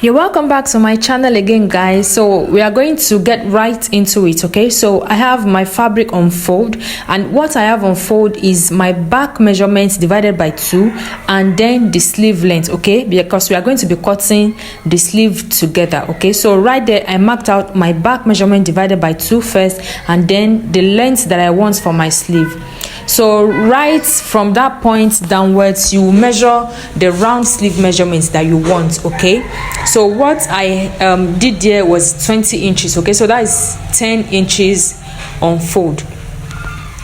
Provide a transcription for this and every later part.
You're welcome back to my channel again, guys. So we are going to get right into it. Okay, so I have my fabric on fold, and what I have on fold is my back measurement divided by 2 and then the sleeve length. Okay, because we are going to be cutting the sleeve together. Okay, so right there I marked out my back measurement divided by 2 first, and then the length that I want for my sleeve. So right from that point downwards, you measure the round sleeve measurements that you want. Okay, so what I did there was 20 inches. Okay, so that is 10 inches on fold.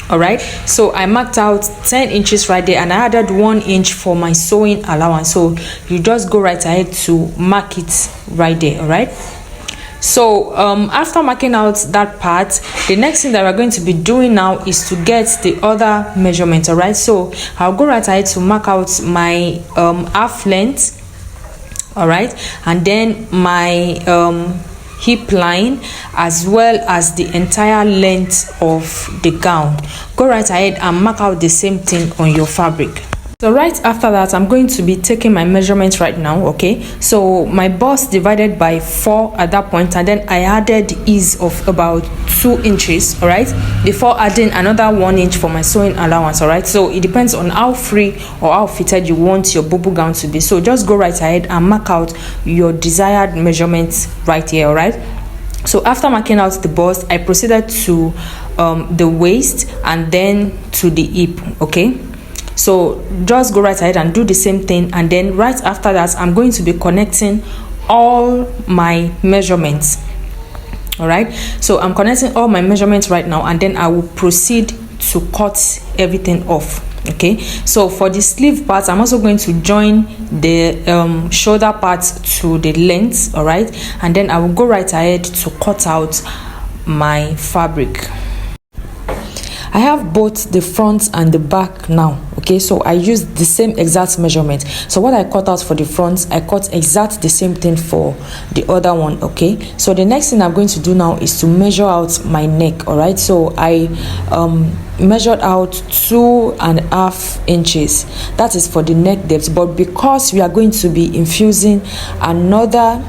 All right, so I marked out 10 inches right there, and I added 1 inch for my sewing allowance. So you just go right ahead to mark it right there. All right, so after marking out that part, the next thing that we're going to be doing now is to get the other measurement. All right, so I'll go right ahead to mark out my half length. All right, and then my hip line, as well as the entire length of the gown. Go right ahead and mark out the same thing on your fabric. So right after that, I'm going to be taking my measurements right now. Okay, so my bust divided by 4 at that point, and then I added ease of about 2 inches. All right, before adding another 1 inch for my sewing allowance. All right, so it depends on how free or how fitted you want your bubu gown to be. So just go right ahead and mark out your desired measurements right here. All right, so after marking out the bust, I proceeded to the waist and then to the hip. Okay, so just go right ahead and do the same thing, and then right after that, I'm going to be connecting all my measurements. All right, so I'm connecting all my measurements right now, and then I will proceed to cut everything off. Okay, so for the sleeve part, I'm also going to join the shoulder part to the length. All right, and then I will go right ahead to cut out my fabric. I have both the front and the back now. Okay, so I used the same exact measurement. So what I cut out for the front, I cut exact the same thing for the other one. Okay, so the next thing I'm going to do now is to measure out my neck. All right, so I measured out 2.5 inches. That is for the neck depth, but because we are going to be infusing another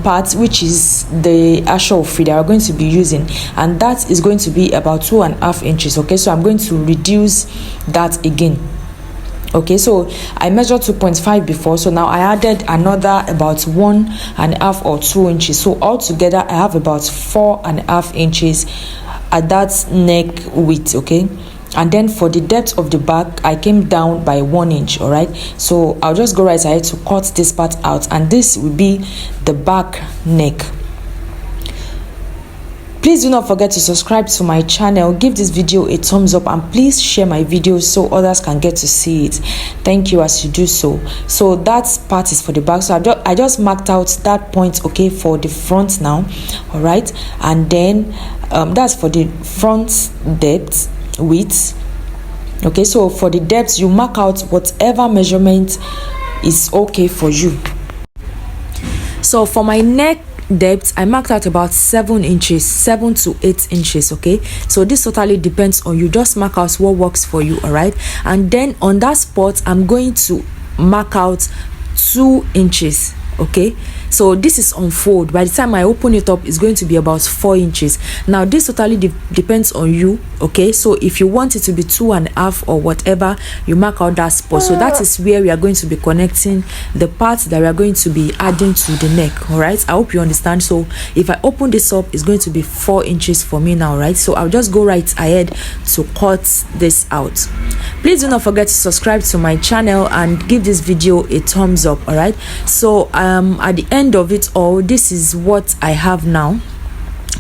part, which is the actual feed that we're going to be using, and that is going to be about 2.5 inches. Okay, so I'm going to reduce that again. Okay, so I measured 2.5 before, so now I added another about 1.5 or 2 inches. So altogether I have about 4.5 inches at that neck width. Okay, and then for the depth of the back, I came down by 1 inch. All right, so I'll just go right ahead to cut this part out, and this will be the back neck. Please do not forget to subscribe to my channel, give this video a thumbs up, and please share my videos so others can get to see it. Thank you as you do so. So that part is for the back, so I just marked out that point. Okay, for the front now. All right, and then that's for the front depth width. Okay, so for the depth, you mark out whatever measurement is okay for you. So for my neck depth, I marked out about 7 inches, 7 to 8 inches. Okay, so this totally depends on you. Just mark out what works for you. All right, and then on that spot, I'm going to mark out 2 inches. Okay, so this is on fold. By the time I open it up, it's going to be about 4 inches. Now this totally depends on you. Okay, so if you want it to be 2.5 or whatever, you mark out that spot. So that is where we are going to be connecting the parts that we are going to be adding to the neck. All right, I hope you understand. So if I open this up, it's going to be 4 inches for me now. Right, so I'll just go right ahead to cut this out. Please do not forget to subscribe to my channel and give this video a thumbs up. All right, so at the end of it all, this is what I have now.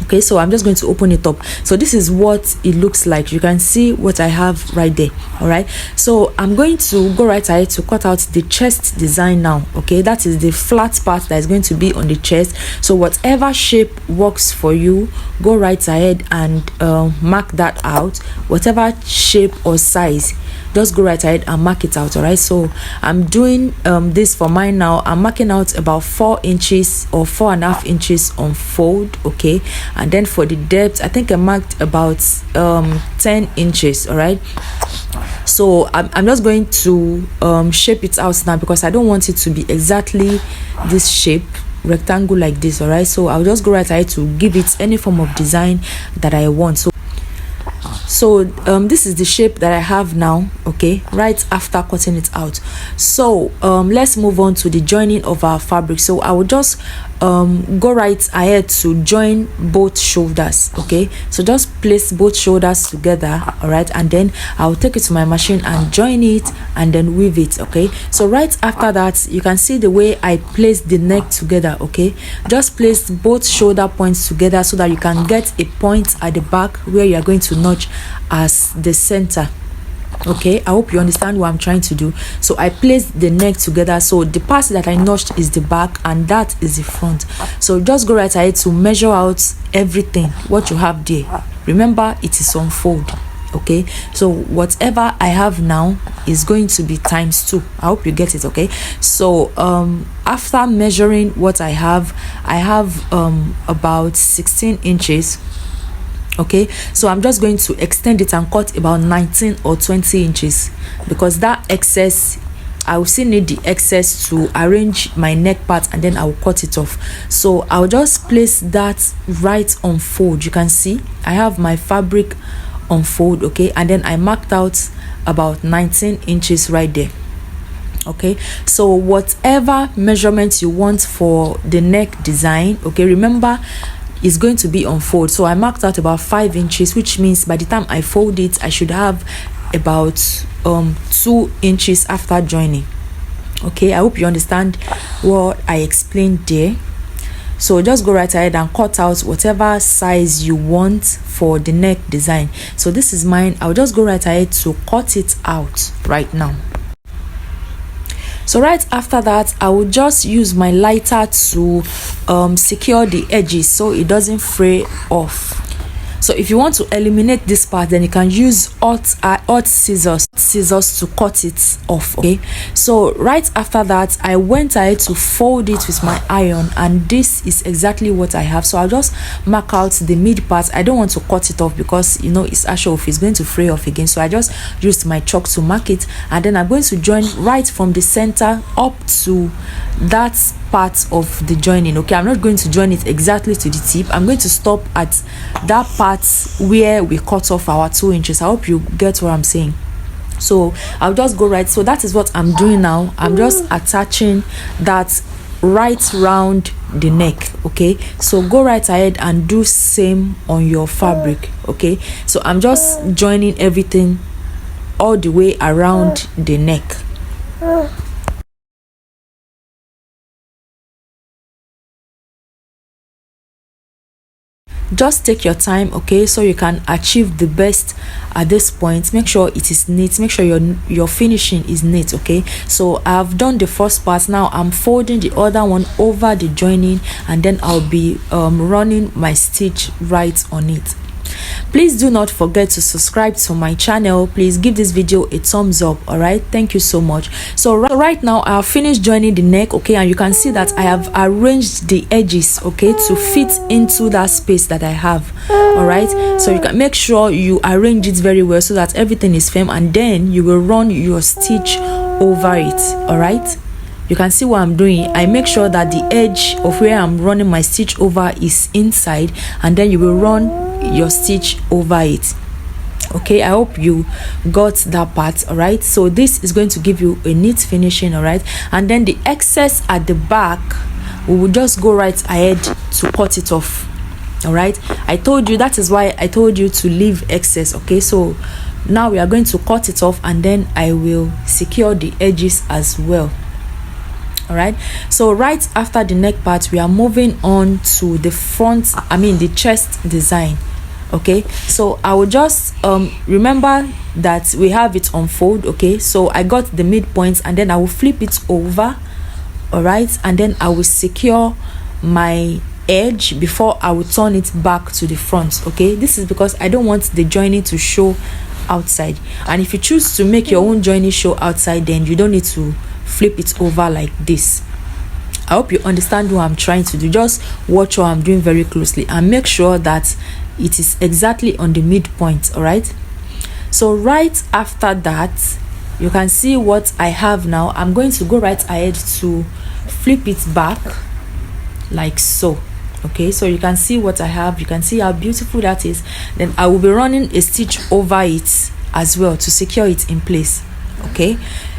Okay, so I'm just going to open it up. So this is what it looks like. You can see what I have right there. All right, so I'm going to go right ahead to cut out the chest design now. Okay, that is the flat part that is going to be on the chest. So whatever shape works for you, go right ahead and mark that out. Whatever shape or size, just go right ahead and mark it out. All right, so I'm doing this for mine now. I'm marking out about 4 inches or 4.5 inches on fold. Okay, and then for the depth, I think I marked about 10 inches. All right, So I'm just going to shape it out now, because I don't want it to be exactly this shape, rectangle like this. All right, so I'll just go right ahead to give it any form of design that I want. So this is the shape that I have now, okay, right after cutting it out. So let's move on to the joining of our fabric. So I will just go right ahead to join both shoulders, okay. So just place both shoulders together, all right, and then I'll take it to my machine and join it and then weave it, okay. So right after that, you can see the way I place the neck together, okay. Just place both shoulder points together so that you can get a point at the back where you are going to notch as the center. Okay, I hope you understand what I'm trying to do. So I placed the neck together, so the part that I notched is the back and that is the front. So just go right ahead to measure out everything what you have there. Remember, it is on fold, okay. So whatever I have now is going to be ×2. I hope you get it, okay. So after measuring what I have about 16 inches. Okay, so I'm just going to extend it and cut about 19 or 20 inches, because that excess, I will still need the excess to arrange my neck part and then I will cut it off. So I'll just place that right on fold. You can see I have my fabric on fold, okay, and then I marked out about 19 inches right there. Okay, so whatever measurements you want for the neck design, okay, remember is going to be on fold. So I marked out about 5 inches, which means by the time I fold it, I should have about 2 inches after joining. Okay, I hope you understand what I explained there. So just go right ahead and cut out whatever size you want for the neck design. So this is mine. I'll just go right ahead to cut it out right now. So right after that, I will just use my lighter to secure the edges so it doesn't fray off. So if you want to eliminate this part, then you can use hot scissors to cut it off, okay. So right after that, I went ahead to fold it with my iron, and this is exactly what I have. So I'll just mark out the mid part. I don't want to cut it off because you know it's off, it's going to fray off again. So I just used my chalk to mark it, and then I'm going to join right from the center up to that part of the joining. Okay, I'm not going to join it exactly to the tip. I'm going to stop at that part where we cut off our 2 inches. I hope you get what I'm saying. So I'll just go right. So that is what I'm doing now. I'm just attaching that right round the neck. Okay, so go right ahead and do same on your fabric. Okay, so I'm just joining everything all the way around the neck. Just take your time, okay, so you can achieve the best at this point. Make sure it is neat, make sure your finishing is neat, okay. So I've done the first part. Now I'm folding the other one over the joining, and then I'll be running my stitch right on it. Please do not forget to subscribe to my channel. Please give this video a thumbs up. All right, thank you so much. So right now I have finished joining the neck, okay, and you can see that I have arranged the edges, okay, to fit into that space that I have. All right, so you can make sure you arrange it very well so that everything is firm, and then you will run your stitch over it. All right, you can see what I'm doing. I make sure that the edge of where I'm running my stitch over is inside, and then you will run your stitch over it. Okay, I hope you got that part. All right, so this is going to give you a neat finishing. All right, and then the excess at the back, we will just go right ahead to cut it off. All right, I told you, that is why I told you to leave excess. Okay, so now we are going to cut it off, and then I will secure the edges as well. All right, so right after the neck part, we are moving on to the front, the chest design. Okay, so I will just remember that we have it on fold. Okay, so I got the midpoint, and then I will flip it over. All right, and then I will secure my edge before I will turn it back to the front. Okay, this is because I don't want the joining to show outside, and if you choose to make your own joining show outside, then you don't need to flip it over like this. I hope you understand what I'm trying to do. Just watch what I'm doing very closely and make sure that it is exactly on the midpoint. All right, So right after that, you can see what I have now. I'm going to go right ahead to flip it back like so. Okay, so you can see what I have. You can see how beautiful that is. Then I will be running a stitch over it as well to secure it in place. Okay,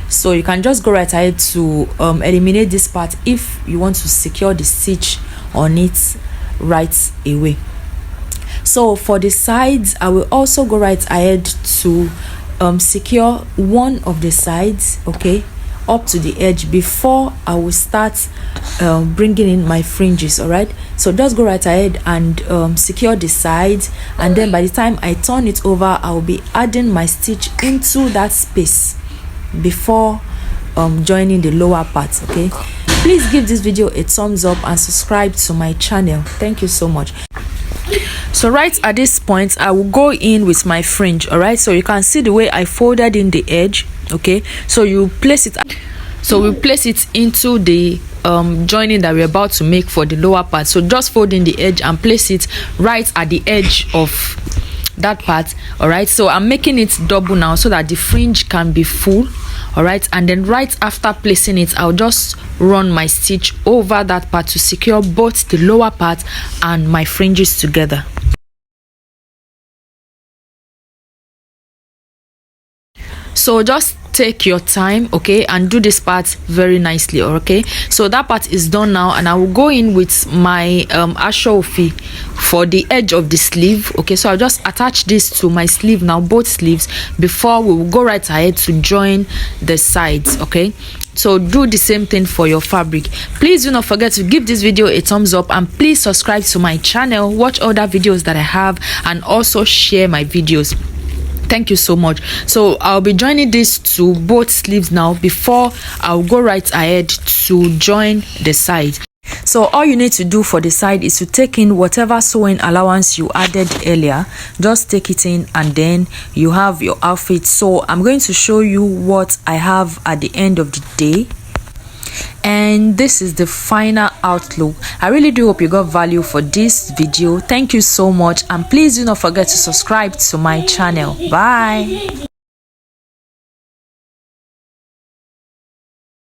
so you can just go right ahead to eliminate this part if you want to secure the stitch on it right away. So for the sides, I will also go right ahead to secure one of the sides, okay, up to the edge before I will start bringing in my fringes. All right, so just go right ahead and secure the sides, and then by the time I turn it over, I will be adding my stitch into that space before joining the lower part. Okay, please give this video a thumbs up and subscribe to my channel. Thank you so much. So right at this point, I will go in with my fringe. All right, so you can see the way I folded in the edge. Okay, so you place it, so we place it into the joining that we're about to make for the lower part. So just fold in the edge and place it right at the edge of that part. All right, so I'm making it double now so that the fringe can be full. All right, and then right after placing it, I'll just run my stitch over that part to secure both the lower part and my fringes together. So just take your time, okay, and do this part very nicely. Okay, so that part is done now, and I will go in with my ashofi for the edge of the sleeve. Okay, so I'll just attach this to my sleeve now, both sleeves, before we will go right ahead to join the sides. Okay, so do the same thing for your fabric. Please do not forget to give this video a thumbs up, and please subscribe to my channel, watch other videos that I have, and also share my videos. Thank you so much. So I'll be joining this to both sleeves now before I'll go right ahead to join the side. So all you need to do for the side is to take in whatever sewing allowance you added earlier. Just take it in, and then you have your outfit. So I'm going to show you what I have at the end of the day, and this is the final outlook. I really do hope you got value for this video. Thank you so much, and please do not forget to subscribe to my channel. Bye.